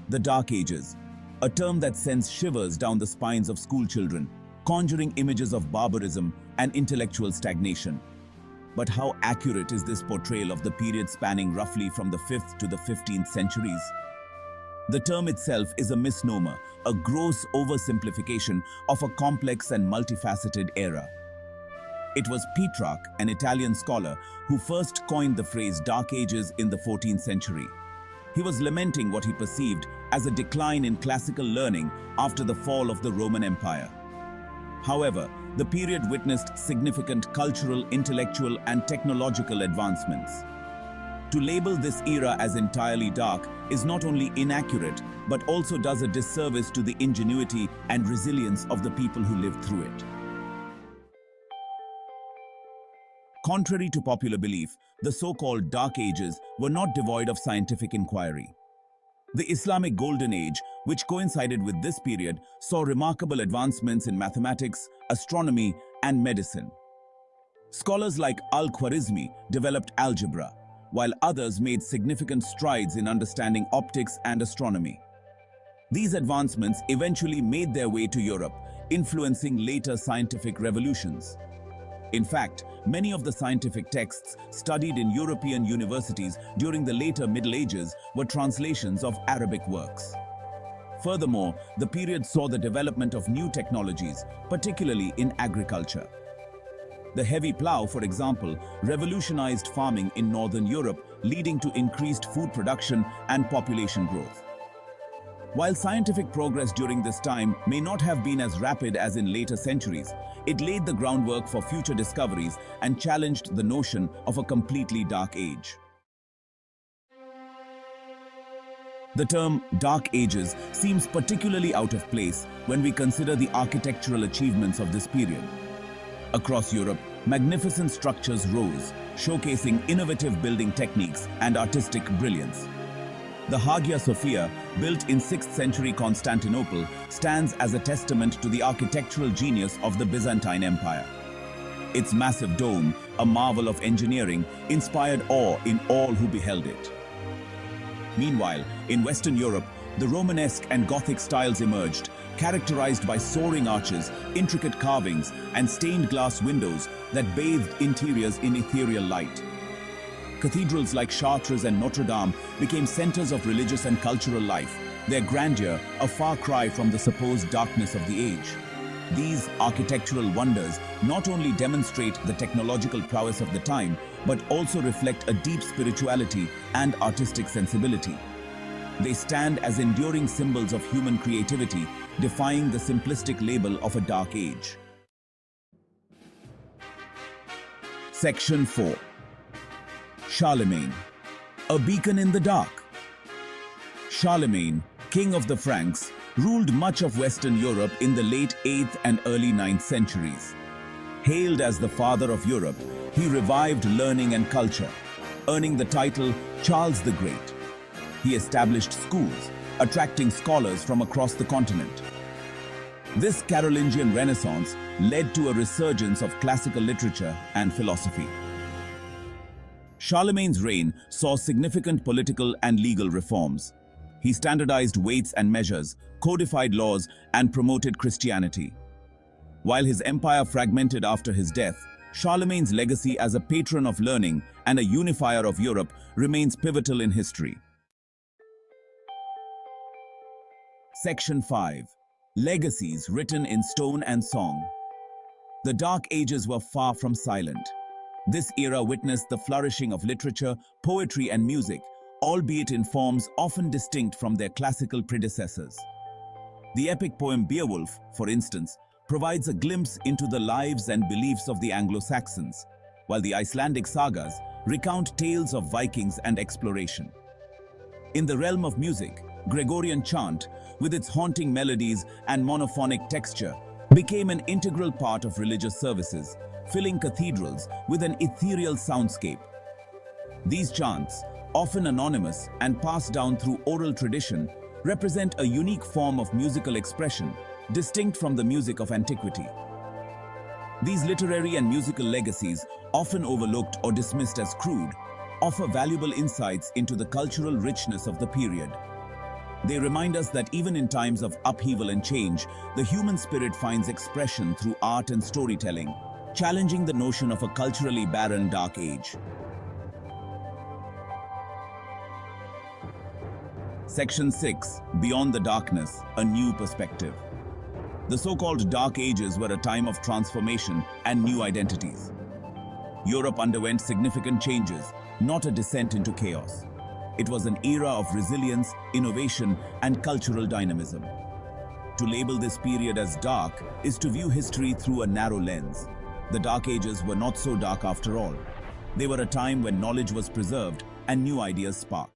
The Dark Ages, a term that sends shivers down the spines of schoolchildren, conjuring images of barbarism and intellectual stagnation. But how accurate is this portrayal of the period spanning roughly from the 5th to the 15th centuries? The term itself is a misnomer, a gross oversimplification of a complex and multifaceted era. It was Petrarch, an Italian scholar, who first coined the phrase Dark Ages in the 14th century. He was lamenting what he perceived as a decline in classical learning after the fall of the Roman Empire. However, the period witnessed significant cultural, intellectual, and technological advancements. To label this era as entirely dark is not only inaccurate, but also does a disservice to the ingenuity and resilience of the people who lived through it. Contrary to popular belief, the so-called Dark Ages were not devoid of scientific inquiry. The Islamic Golden Age, which coincided with this period, saw remarkable advancements in mathematics, astronomy, and medicine. Scholars like Al-Khwarizmi developed algebra, while others made significant strides in understanding optics and astronomy. These advancements eventually made their way to Europe, influencing later scientific revolutions. In fact, many of the scientific texts studied in European universities during the later Middle Ages were translations of Arabic works. Furthermore, the period saw the development of new technologies, particularly in agriculture. The heavy plow, for example, revolutionized farming in Northern Europe, leading to increased food production and population growth. While scientific progress during this time may not have been as rapid as in later centuries, it laid the groundwork for future discoveries and challenged the notion of a completely dark age. The term Dark Ages seems particularly out of place when we consider the architectural achievements of this period. Across Europe, magnificent structures rose, showcasing innovative building techniques and artistic brilliance. The Hagia Sophia, built in 6th century Constantinople, stands as a testament to the architectural genius of the Byzantine Empire. Its massive dome, a marvel of engineering, inspired awe in all who beheld it. Meanwhile, in Western Europe, the Romanesque and Gothic styles emerged, characterized by soaring arches, intricate carvings, and stained glass windows that bathed interiors in ethereal light. Cathedrals like Chartres and Notre Dame became centers of religious and cultural life, their grandeur a far cry from the supposed darkness of the age. These architectural wonders not only demonstrate the technological prowess of the time, but also reflect a deep spirituality and artistic sensibility. They stand as enduring symbols of human creativity, defying the simplistic label of a dark age. Section 4. Charlemagne, a beacon in the dark. Charlemagne, king of the Franks, ruled much of Western Europe in the late 8th and early 9th centuries. Hailed as the father of Europe, he revived learning and culture, earning the title Charles the Great. He established schools, attracting scholars from across the continent. This Carolingian Renaissance led to a resurgence of classical literature and philosophy. Charlemagne's reign saw significant political and legal reforms. He standardized weights and measures, codified laws, and promoted Christianity. While his empire fragmented after his death, Charlemagne's legacy as a patron of learning and a unifier of Europe remains pivotal in history. Section 5. Legacies written in stone and song. The Dark Ages were far from silent. This era witnessed the flourishing of literature, poetry, and music, albeit in forms often distinct from their classical predecessors. The epic poem Beowulf, for instance, provides a glimpse into the lives and beliefs of the Anglo-Saxons, while the Icelandic sagas recount tales of Vikings and exploration. In the realm of music, Gregorian chant, with its haunting melodies and monophonic texture, became an integral part of religious services, filling cathedrals with an ethereal soundscape. These chants, often anonymous and passed down through oral tradition, represent a unique form of musical expression, distinct from the music of antiquity. These literary and musical legacies, often overlooked or dismissed as crude, offer valuable insights into the cultural richness of the period. They remind us that even in times of upheaval and change, the human spirit finds expression through art and storytelling, challenging the notion of a culturally barren dark age. Section 6. Beyond the Darkness, a New Perspective. The so-called Dark Ages were a time of transformation and new identities. Europe underwent significant changes, not a descent into chaos. It was an era of resilience, innovation, and cultural dynamism. To label this period as dark is to view history through a narrow lens. The Dark Ages were not so dark after all. They were a time when knowledge was preserved and new ideas sparked.